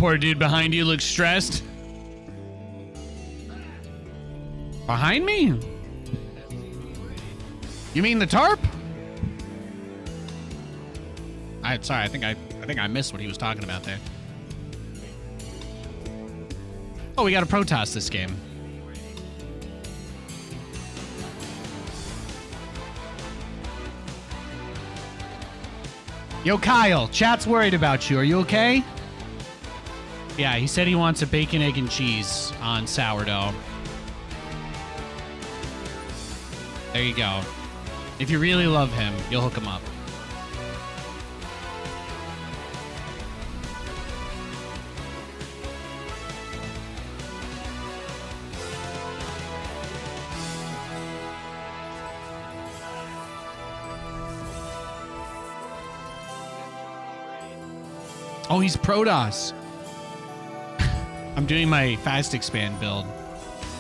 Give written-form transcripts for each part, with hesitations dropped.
poor dude behind you looks stressed. Behind me? You mean the tarp? Sorry, I think I missed what he was talking about there. Oh, we got a Protoss this game. Yo, Kyle, chat's worried about you. Are you okay? Yeah, he said he wants a bacon, egg, and cheese on sourdough. There you go. If you really love him, you'll hook him up. Oh, he's Protoss. I'm doing my fast expand build.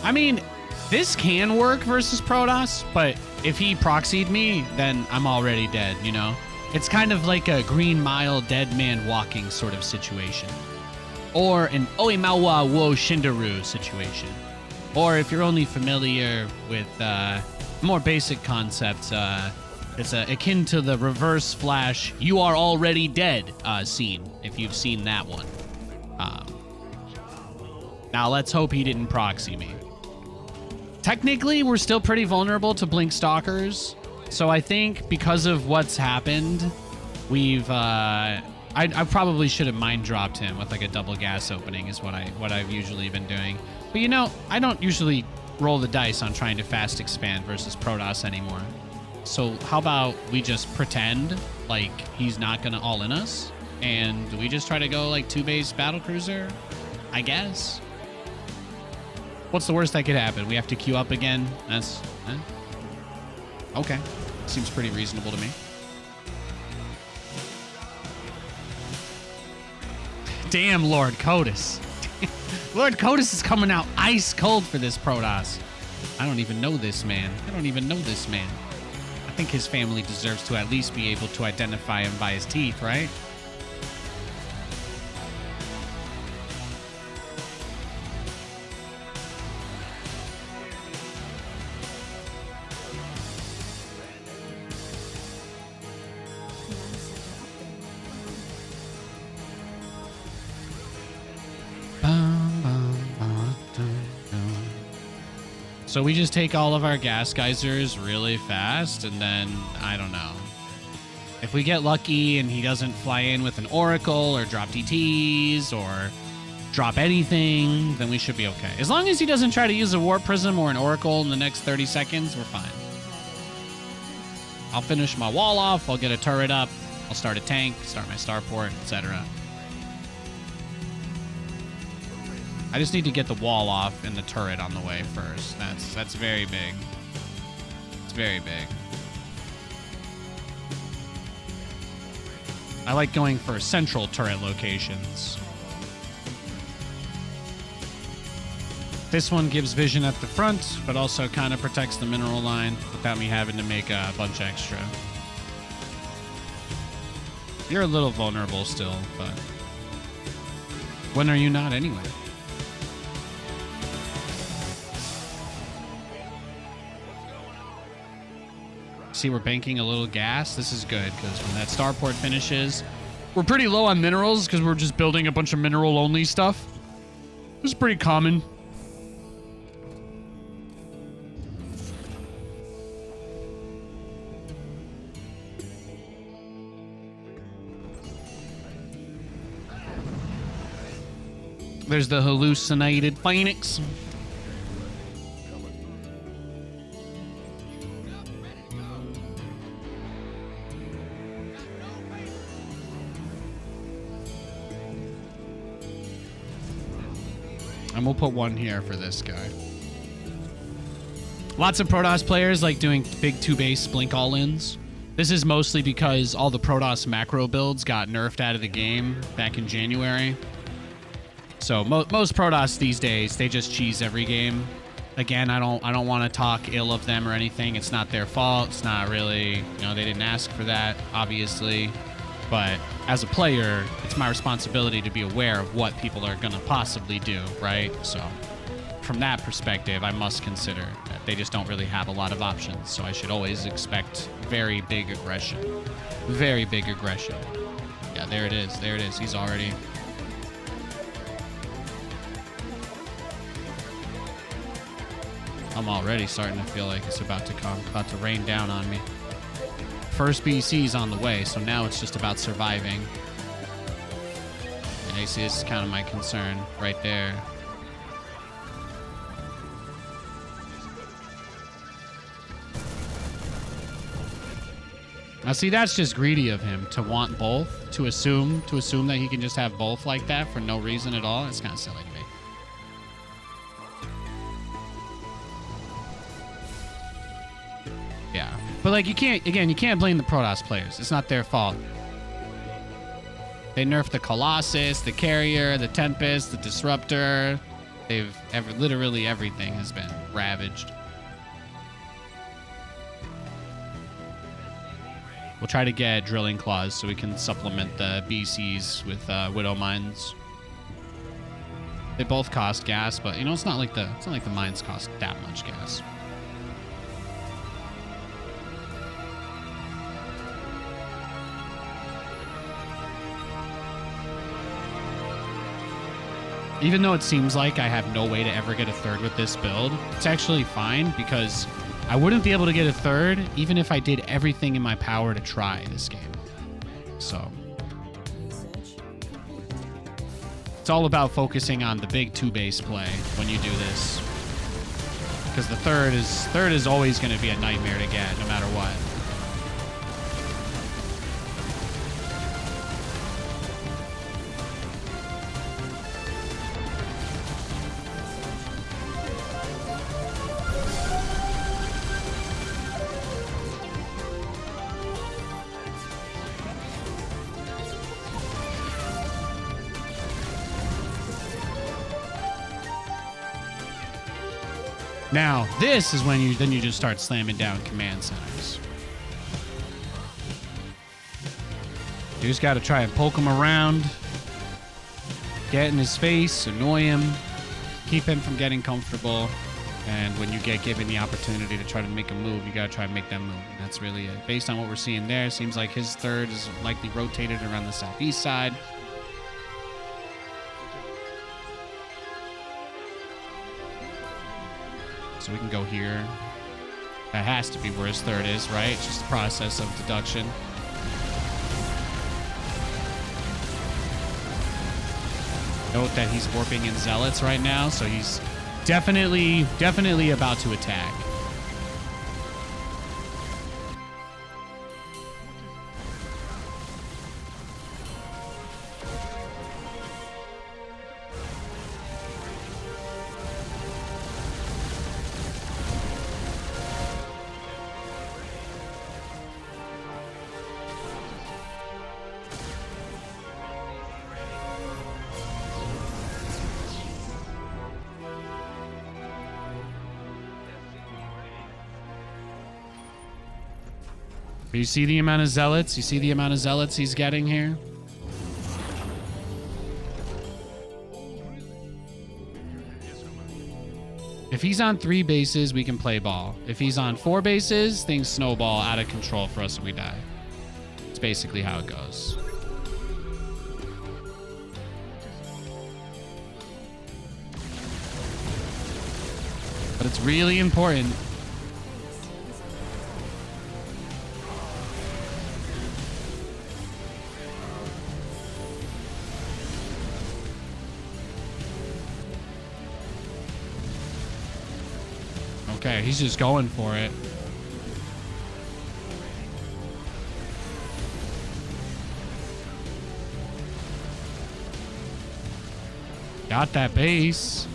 I mean, this can work versus Protoss, but if he proxied me, then I'm already dead, you know? It's kind of like a Green Mile dead man walking sort of situation. Or an Oimawa wo Shindaru situation. Or if you're only familiar with more basic concepts, it's akin to the reverse flash, you are already dead scene, if you've seen that one. Now let's hope he didn't proxy me. Technically, we're still pretty vulnerable to Blink Stalkers. So I think because of what's happened, we've, I probably should have mind dropped him with like a double gas opening is what I've usually been doing. But you know, I don't usually roll the dice on trying to fast expand versus Protoss anymore. So how about we just pretend like he's not gonna all in us and we just try to go like 2-base battlecruiser, I guess. What's the worst that could happen? We have to queue up again? That's... okay. Seems pretty reasonable to me. Damn, Lord Codus. Lord Codus is coming out ice cold for this Protoss. I don't even know this man. I think his family deserves to at least be able to identify him by his teeth, right? So we just take all of our gas geysers really fast, and then, I don't know. If we get lucky and he doesn't fly in with an Oracle or drop DTs or drop anything, then we should be okay. As long as he doesn't try to use a Warp Prism or an Oracle in the next 30 seconds, we're fine. I'll finish my wall off, I'll get a turret up, I'll start a tank, start my starport, etc. I just need to get the wall off and the turret on the way first. That's very big. It's very big. I like going for central turret locations. This one gives vision at the front, but also kind of protects the mineral line without me having to make a bunch extra. You're a little vulnerable still, but when are you not anyway? See, we're banking a little gas. This is good because when that starport finishes, we're pretty low on minerals because we're just building a bunch of mineral only stuff. This is pretty common. There's the hallucinated Phoenix. And we'll put one here for this guy. Lots of Protoss players like doing big 2-base blink all-ins. This is mostly because all the Protoss macro builds got nerfed out of the game back in January. So most Protoss these days, they just cheese every game. Again, I don't want to talk ill of them or anything. It's not their fault. It's not really, you know, they didn't ask for that, obviously. But as a player, it's my responsibility to be aware of what people are going to possibly do, right? So from that perspective, I must consider that they just don't really have a lot of options. So I should always expect very big aggression. Very big aggression. Yeah, there it is. There it is. He's already... I'm already starting to feel like it's about to come, about to rain down on me. First BC's on the way, so now it's just about surviving. And you see, this is kind of my concern right there. Now, see, that's just greedy of him to want both, to assume that he can just have both like that for no reason at all. It's kind of silly to me. Yeah, but like you can't blame the Protoss players. It's not their fault. They nerfed the Colossus, the Carrier, the Tempest, the Disruptor. Literally everything has been ravaged. We'll try to get drilling claws so we can supplement the BCs with Widow mines. They both cost gas, but you know it's not like the mines cost that much gas. Even though it seems like I have no way to ever get a third with this build, it's actually fine because I wouldn't be able to get a third even if I did everything in my power to try this game. So it's all about focusing on the big 2-base play when you do this. Because the third is always going to be a nightmare to get no matter what. Now, this is when you just start slamming down command centers. You just got to try and poke him around, get in his face, annoy him, keep him from getting comfortable, and when you get given the opportunity to try to make a move, you got to try and make that move. And that's really it. Based on what we're seeing there, it seems like his third is likely rotated around the southeast side. So we can go here. That has to be where his third is, right? It's just a process of deduction. Note that he's warping in zealots right now, so he's definitely about to attack. You see the amount of zealots? You see the amount of zealots he's getting here? If he's on 3 bases, we can play ball. If he's on 4 bases, things snowball out of control for us and we die. It's basically how it goes. But it's really important. Okay, he's just going for it. Got that base.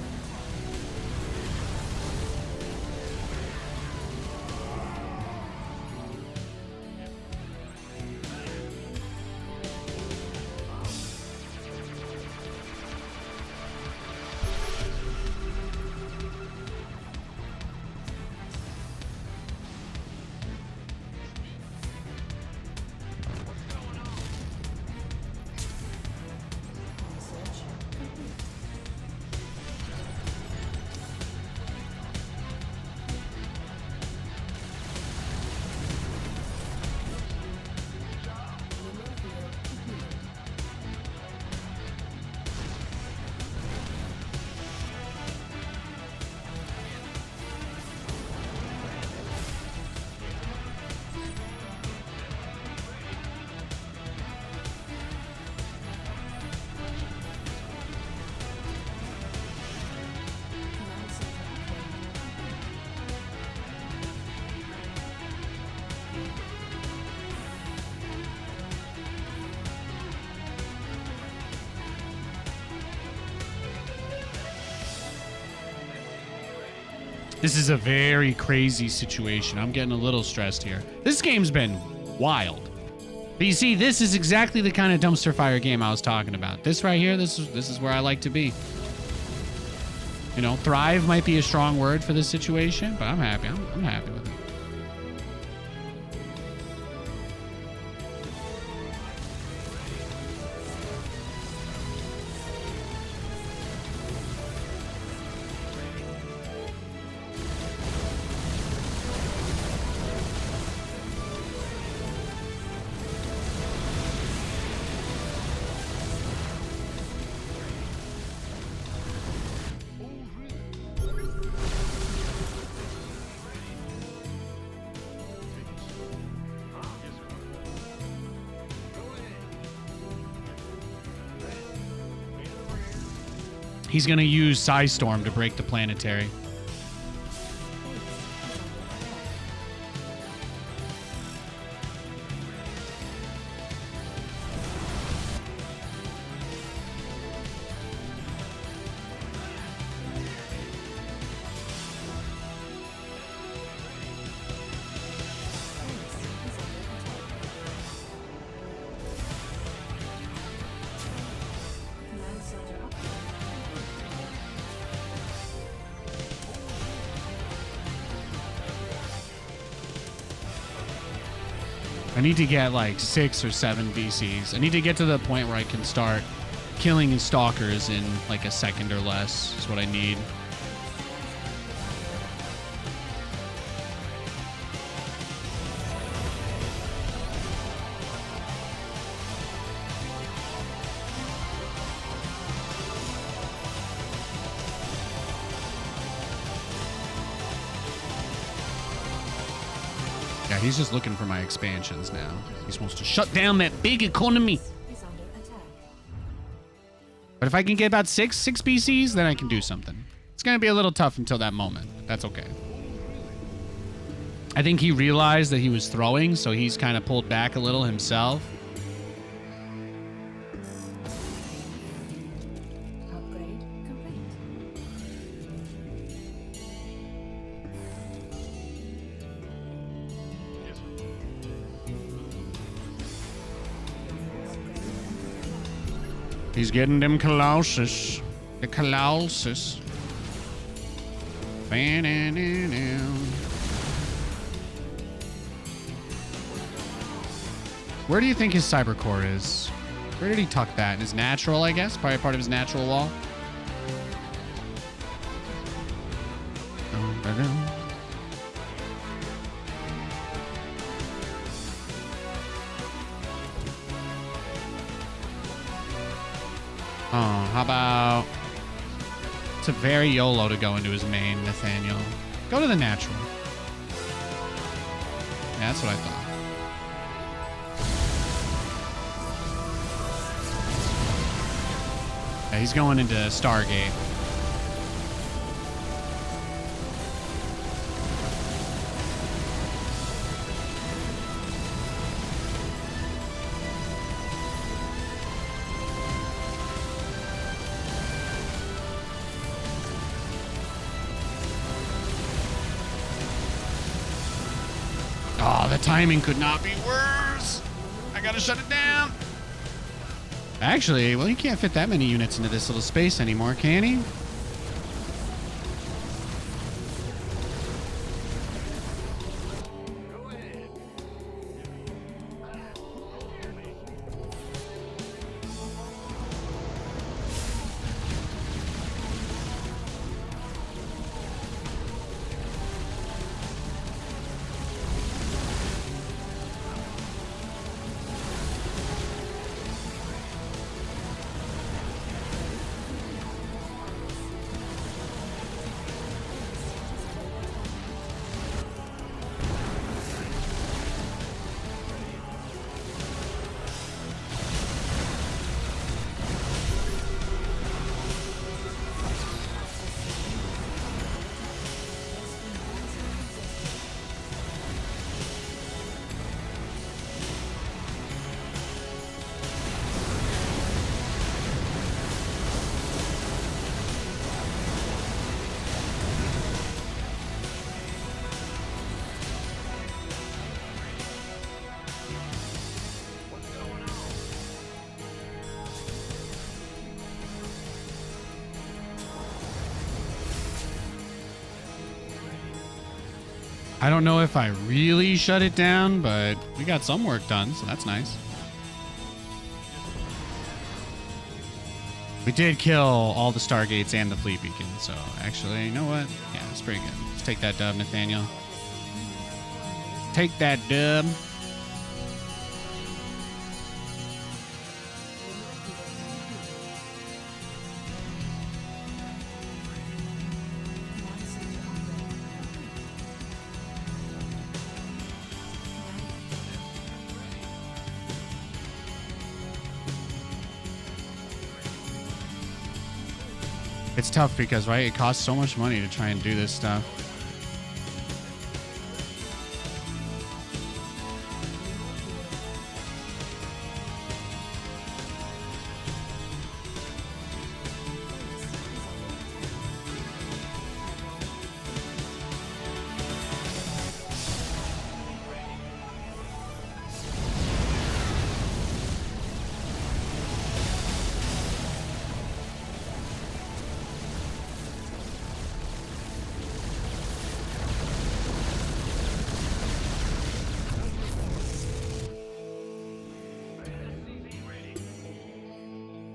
This is a very crazy situation. I'm getting a little stressed here. This game's been wild. But you see, this is exactly the kind of dumpster fire game I was talking about. This right here, this is where I like to be. You know, thrive might be a strong word for this situation, but I'm happy. I'm happy with it. He's going to use Psystorm to break the planetary. I need to get like 6 or 7 VCs. I need to get to the point where I can start killing stalkers in like a second or less is what I need. Yeah, he's just looking for my expansions now. He's supposed to shut down that big economy. But if I can get about 6 BCs, then I can do something. It's going to be a little tough until that moment. That's okay. I think he realized that he was throwing, so he's kind of pulled back a little himself. He's getting them Colossus. The Colossus. Where do you think his cyber core is? Where did he tuck that? In his natural, I guess? Probably part of his natural wall. Oh, how about... It's a very YOLO to go into his main, Nathaniel. Go to the natural. Yeah, that's what I thought. Yeah, he's going into Stargate. Oh, the timing could not be worse. I gotta shut it down. Actually, well, he can't fit that many units into this little space anymore, can he? I don't know if I really shut it down, but we got some work done, so that's nice. We did kill all the Stargates and the fleet beacon, so actually, you know what? Yeah, it's pretty good. Let's take that dub, Nathaniel. Take that dub. It's tough because, right, it costs so much money to try and do this stuff.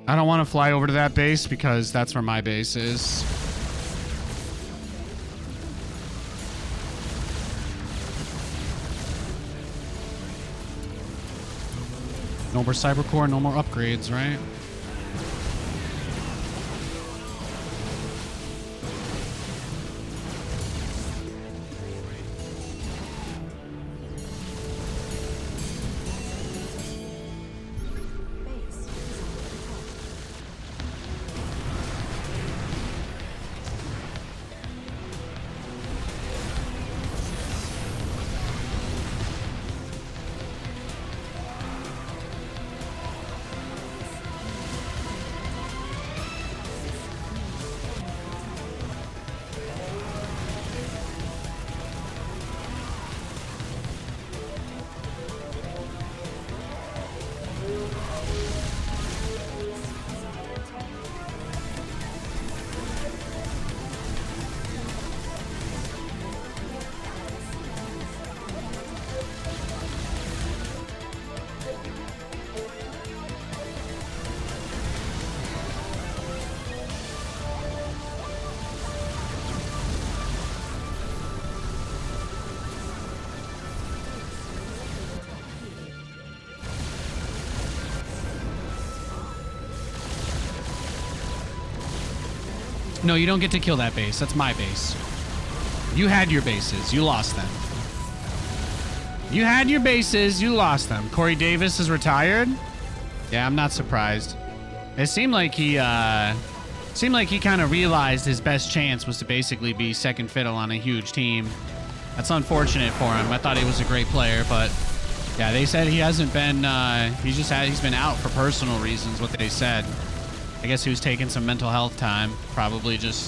I don't want to fly over to that base because that's where my base is. No more cyber core, no more upgrades, right? No, you don't get to kill that base. That's my base. You had your bases. You lost them. You had your bases. You lost them. Corey Davis is retired? Yeah, I'm not surprised. It seemed like he kind of realized his best chance was to basically be second fiddle on a huge team. That's unfortunate for him. I thought he was a great player, but yeah, they said he hasn't been, he's been out for personal reasons, what they said. I guess he was taking some mental health time, probably just